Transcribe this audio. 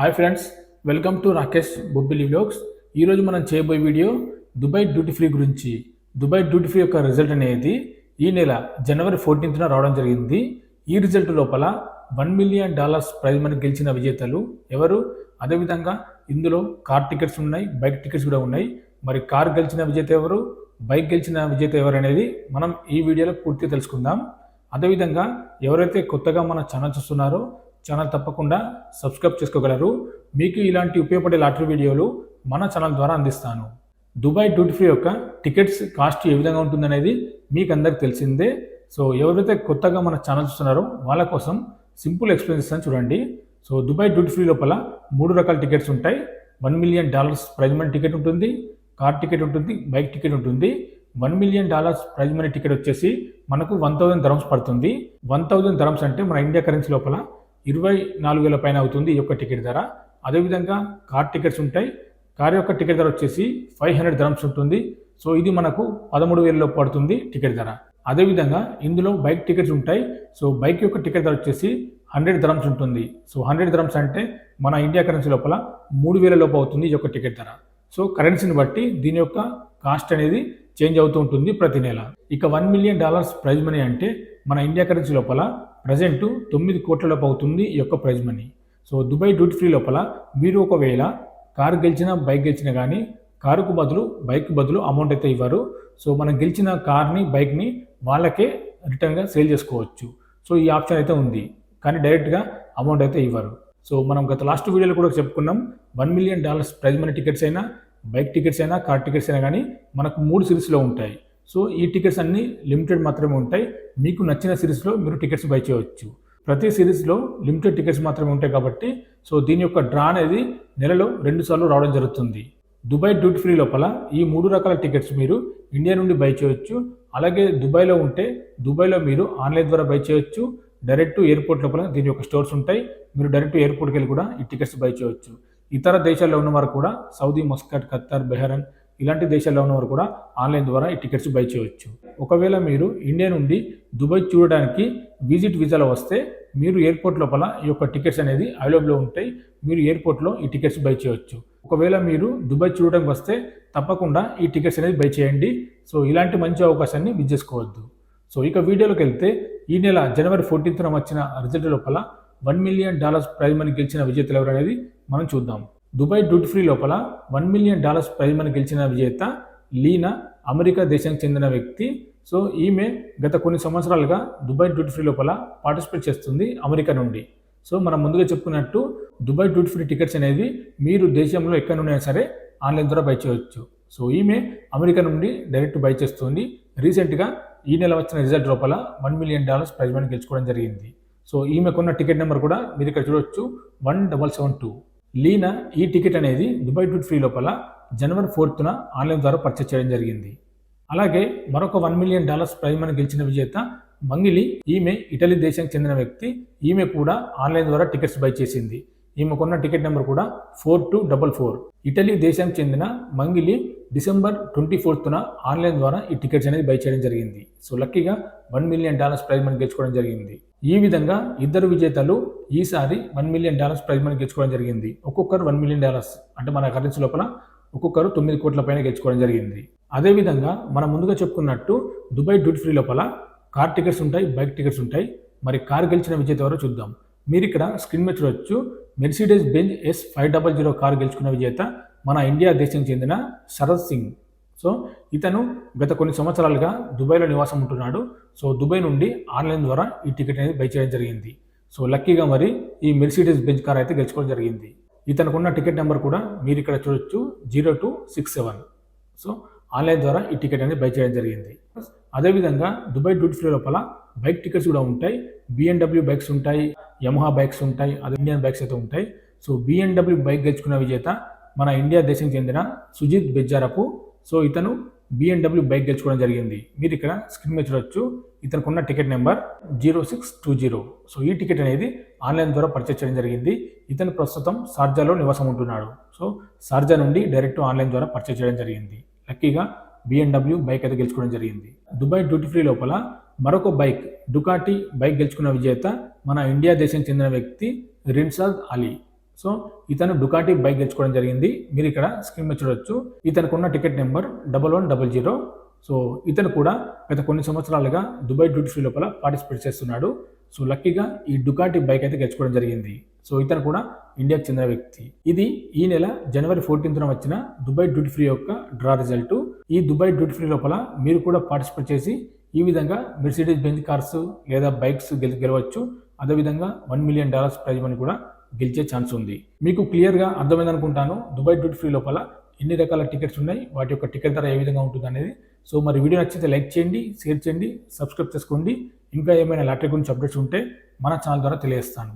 Hi friends, welcome to Rakesh Bobbili vlogs. ఈరోజు మనం చేయబోయే వీడియో దుబాయ్ డ్యూటీ ఫ్రీ గురించి. దుబాయ్ డ్యూటీ ఫ్రీ యొక్క రిజల్ట్ అనేది ఈ నెల జనవరి 14న రావడం జరిగింది. ఈ రిజల్ట్ లోపల $1 మిలియన్ ప్రైజ్ మనీ గెలిచిన విజేతలు ఎవరు, అదేవిధంగా ఇందులో కార్ టికెట్స్ ఉన్నాయి, బైక్ టికెట్స్ కూడా ఉన్నాయి. మరి కార్ గెలిచిన విజేత ఎవరు, బైక్ గెలిచిన విజేత ఎవరు అనేది మనం ఈ వీడియోలో పూర్తిగా తెలుసుకుందాం. అదేవిధంగా ఎవరైతే కొత్తగా మన ఛానల్ చూస్తున్నారో ఛానల్ తప్పకుండా సబ్స్క్రైబ్ చేసుకోగలరు. మీకు ఇలాంటి ఉపయోగపడే లాటరీ వీడియోలు మన ఛానల్ ద్వారా అందిస్తాను. దుబాయ్ డ్యూటీ ఫ్రీ యొక్క టికెట్స్ కాస్ట్ ఏ విధంగా ఉంటుందనేది మీకు అందరికి తెలిసిందే. సో ఎవరైతే కొత్తగా మన ఛానల్ చూస్తున్నారో వాళ్ళ కోసం సింపుల్ ఎక్స్ప్లెయిన్ చేస్తాను చూడండి. సో దుబాయ్ డ్యూటీ ఫ్రీ లోపల 3 రకాల టికెట్స్ ఉంటాయి. $1 మిలియన్ ప్రైజ్ మనీ టికెట్ ఉంటుంది, కార్ టికెట్ ఉంటుంది, బైక్ టికెట్ ఉంటుంది. $1 మిలియన్ ప్రైజ్ మనీ టికెట్ వచ్చేసి మనకు 1000 dirhams పడుతుంది. 1000 dirhams అంటే మన ఇండియా కరెన్సీ లోపల 24,000 పైన అవుతుంది ఈ యొక్క టికెట్ ధర. అదేవిధంగా కార్ టికెట్స్ ఉంటాయి. కార్ యొక్క టికెట్ ధర వచ్చేసి 500 dirhams ఉంటుంది. సో ఇది మనకు 13,000 పడుతుంది టికెట్ ధర. అదేవిధంగా ఇందులో బైక్ టికెట్స్ ఉంటాయి. సో బైక్ యొక్క టికెట్ ధర వచ్చేసి 100 dirhams ఉంటుంది. సో 100 dirhams అంటే మన ఇండియా కరెన్సీ లోపల 3,000 లోపు అవుతుంది ఈ యొక్క టికెట్ ధర. సో కరెన్సీని బట్టి దీని యొక్క కాస్ట్ అనేది చేంజ్ అవుతూ ఉంటుంది ప్రతి నెల. ఇక $1 మిలియన్ ప్రైజ్ మనీ అంటే మన ఇండియా కరెన్సీ లోపల ప్రజెంట్ 9 కోట్ల లోపు అవుతుంది ఈ యొక్క prize money. So Dubai duty free లోపల మీరు ఒకవేళ కారు గెలిచినా బైక్ గెలిచినా కానీ కారుకు బదులు బైక్ బదులు అమౌంట్ అయితే ఇవ్వరు. సో మనం గెలిచిన కార్ని బైక్ని వాళ్ళకే రిటర్న్గా సేల్ చేసుకోవచ్చు. సో ఈ ఆప్షన్ అయితే ఉంది, కానీ డైరెక్ట్గా అమౌంట్ అయితే ఇవ్వరు. సో మనం గత లాస్ట్ వీడియోలో కూడా చెప్పుకున్నాం, $1 మిలియన్ ప్రైజ్ మనీ టికెట్స్ అయినా, బైక్ టికెట్స్ అయినా, కార్ టికెట్స్ అయినా కానీ మనకు 3 సిరీస్లో ఉంటాయి. సో ఈ టికెట్స్ అన్నీ లిమిటెడ్ మాత్రమే ఉంటాయి. మీకు నచ్చిన సిరీస్లో మీరు టికెట్స్ బై చేయవచ్చు. ప్రతి సిరీస్లో లిమిటెడ్ టికెట్స్ మాత్రమే ఉంటాయి కాబట్టి సో దీని యొక్క డ్రా అనేది నెలలో 2 సార్లు రావడం జరుగుతుంది. దుబాయ్ డ్యూటీ ఫ్రీ లోపల ఈ 3 రకాల టికెట్స్ మీరు ఇండియా నుండి బై చేయవచ్చు. అలాగే దుబాయ్లో ఉంటే దుబాయ్లో మీరు ఆన్లైన్ ద్వారా బై చేయవచ్చు. డైరెక్ట్ ఎయిర్పోర్ట్ లోపల దీని యొక్క స్టోర్స్ ఉంటాయి. మీరు డైరెక్ట్ ఎయిర్పోర్ట్కి వెళ్ళి కూడా ఈ టికెట్స్ బై చేయవచ్చు. ఇతర దేశాల్లో ఉన్నవారు కూడా సౌదీ, మస్కట్, ఖత్తర్, బెహ్రెన్ ఇలాంటి దేశాల్లో ఉన్నవారు కూడా ఆన్లైన్ ద్వారా ఈ టికెట్స్ బై చేయవచ్చు. ఒకవేళ మీరు ఇండియా నుండి దుబాయ్ చూడడానికి విజిట్ వీసాలో వస్తే మీరు ఎయిర్పోర్ట్ లోపల ఈ యొక్క టికెట్స్ అనేది అవైలబుల్లో ఉంటాయి. మీరు ఎయిర్పోర్ట్లో ఈ టికెట్స్ బై చేయవచ్చు. ఒకవేళ మీరు దుబాయ్ చూడడానికి వస్తే తప్పకుండా ఈ టికెట్స్ అనేది బై చేయండి. సో ఇలాంటి మంచి అవకాశాన్ని మిస్ చేసుకోవద్దు. సో ఇక వీడియోలోకి వెళ్తే ఈ నెల జనవరి 14న వచ్చిన రిజల్ట్ లోపల $1 మిలియన్ ప్రైజ్ మనీ గెలిచిన విజేతలు ఎవరు అనేది మనం చూద్దాం. దుబాయ్ డ్యూటీ ఫ్రీ లోపల $1 మిలియన్ ప్రైజ్ మనీ గెలిచిన విజేత లీనా, అమెరికా దేశానికి చెందిన వ్యక్తి. సో ఈమె గత కొన్ని సంవత్సరాలుగా దుబాయ్ డ్యూటీ ఫ్రీ లోపల పార్టిసిపేట్ చేస్తుంది అమెరికా నుండి. సో మనం ముందుగా చెప్పుకున్నట్టు దుబాయ్ డ్యూటీ ఫ్రీ టికెట్స్ అనేది మీరు దేశంలో ఎక్కడ నుండి అయినా సరే ఆన్లైన్ ద్వారా బై చేయవచ్చు. సో ఈమె అమెరికా నుండి డైరెక్ట్ బై చేస్తుంది. రీసెంట్గా ఈ నెల వచ్చిన రిజల్ట్ లోపల $1 మిలియన్ ప్రైజ్ మనీ గెలుచుకోవడం జరిగింది. సో ఈమెకున్న టికెట్ నెంబర్ కూడా మీరు ఇక్కడ చూడవచ్చు, 1772. లీనా ఈ టికెట్ అనేది దుబాయ్ డ్యూటీ ఫ్రీ లోపల జనవరి 4న ఆన్లైన్ ద్వారా పర్చేస్ చేయడం జరిగింది. అలాగే మరొక $1 మిలియన్ ప్రైజ్ మనీ గెలిచిన విజేత మంగిలి. ఈమె ఇటలీ దేశానికి చెందిన వ్యక్తి. ఈమె కూడా ఆన్లైన్ ద్వారా టికెట్స్ బై చేసింది. ఈమెకున్న టికెట్ నెంబర్ కూడా 4244. ఇటలీ దేశానికి చెందిన మంగిలి డిసెంబర్ 24న ఆన్లైన్ ద్వారా ఈ టికెట్స్ అనేది బై చేయడం జరిగింది. సో లక్కీగా $1 మిలియన్ ప్రైజ్ మనీ గెలుచుకోవడం జరిగింది. ఈ విధంగా ఇద్దరు విజేతలు ఈసారి $1 మిలియన్ ప్రైజ్ మనీ గెలుచుకోవడం జరిగింది. ఒక్కొక్కరు $1 మిలియన్ అంటే మన కరెన్సీ లోపల ఒక్కొక్కరు 9 కోట్ల పైన గెలుచుకోవడం జరిగింది. అదేవిధంగా మనం ముందుగా చెప్పుకున్నట్టు దుబాయ్ డ్యూటీ ఫ్రీ లోపల కార్ టికెట్స్ ఉంటాయి, బైక్ టికెట్స్ ఉంటాయి. మరి కార్ గెలిచిన విజేత ఎవరో చూద్దాం. మీరు ఇక్కడ స్క్రీన్ మీద చూడవచ్చు, మెర్సిడెస్ బెంజ్ S500 కార్ గెలుచుకున్న విజేత మన ఇండియా దేశం చెందిన శరత్ సింగ్. సో ఇతను గత కొన్ని సంవత్సరాలుగా దుబాయ్లో నివాసం ఉంటున్నాడు. సో దుబాయ్ నుండి ఆన్లైన్ ద్వారా ఈ టికెట్ అనేది బై చేయడం జరిగింది. సో లక్కీగా మరి ఈ మెర్సిడెస్ బెంజ్ కార్ అయితే గెలుచుకోవడం జరిగింది. ఇతనుకున్న టికెట్ నెంబర్ కూడా మీరు ఇక్కడ చూడొచ్చు, 0267. సో ఆన్లైన్ ద్వారా ఈ టికెట్ అనేది బై చేయడం జరిగింది. అదేవిధంగా దుబాయ్ డ్యూటీ ఫ్రీ లోపల బైక్ టికెట్స్ కూడా ఉంటాయి. BMW బైక్స్ ఉంటాయి, యమహా బైక్స్ ఉంటాయి, అదే ఇండియన్ బైక్స్ అయితే ఉంటాయి. సో BMW బైక్ గెలుచుకున్న విజేత మన ఇండియా దేశం చెందిన సుజిత్ బెజ్జారపు. సో ఇతను BMW బైక్ గెలుచుకోవడం జరిగింది. మీరు ఇక్కడ స్క్రీన్ మీద చూడొచ్చు, ఇతనుకున్న టికెట్ నెంబర్ 0620. సో ఈ టికెట్ అనేది ఆన్లైన్ ద్వారా పర్చేస్ చేయడం జరిగింది. ఇతను ప్రస్తుతం షార్జాలో నివాసం ఉంటున్నాడు. సో షార్జా నుండి డైరెక్ట్ ఆన్లైన్ ద్వారా పర్చేస్ చేయడం జరిగింది. లక్కీగా BMW బైక్ అయితే గెలుచుకోవడం జరిగింది. దుబాయ్ డ్యూటీ ఫ్రీ లోపల మరొక బైక్ డుకాటి బైక్ గెలుచుకున్న విజేత మన ఇండియా దేశం చెందిన వ్యక్తి రిన్సాద్ అలీ. సో ఇతను డుకాటి బైక్ గెలుచుకోవడం జరిగింది. మీరు ఇక్కడ స్క్రీన్ మీద చూడొచ్చు. ఇతనికి ఉన్న టికెట్ నెంబర్ 1100. సో ఇతను కూడా గత కొన్ని సంవత్సరాలుగా దుబాయ్ డ్యూటీ ఫ్రీ లోపల పార్టిసిపేట్ చేస్తున్నాడు. సో లక్కీగా ఈ డుకాటి బైక్ అయితే గెలుచుకోవడం జరిగింది. సో ఇతను కూడా ఇండియాకి చెందిన వ్యక్తి. ఇది ఈ నెల జనవరి 14న వచ్చిన దుబాయ్ డ్యూటీ ఫ్రీ యొక్క డ్రా రిజల్ట్. ఈ దుబాయ్ డ్యూటీ ఫ్రీ లోపల మీరు కూడా పార్టిసిపేట్ చేసి ఈ విధంగా మెర్సిడీస్ బెంజ్ కార్స్ లేదా బైక్స్ గెలవచ్చు. అదేవిధంగా $1 మిలియన్ ప్రైజ్ మనీ కూడా గెలిచే ఛాన్స్ ఉంది. మీకు క్లియర్గా అర్థమైంది అనుకుంటాను దుబాయ్ డ్యూటీ ఫ్రీ లోపల ఎన్ని రకాల టికెట్స్ ఉన్నాయి, వాటి యొక్క టికెట్ ధర ఏ విధంగా ఉంటుంది అనేది. సో మరి వీడియో నచ్చితే లైక్ చేయండి, షేర్ చేయండి, సబ్స్క్రైబ్ చేసుకోండి. ఇంకా ఏమైనా లాటరీ గురించి అప్డేట్స్ ఉంటే మన ఛానల్ ద్వారా తెలియజేస్తాను.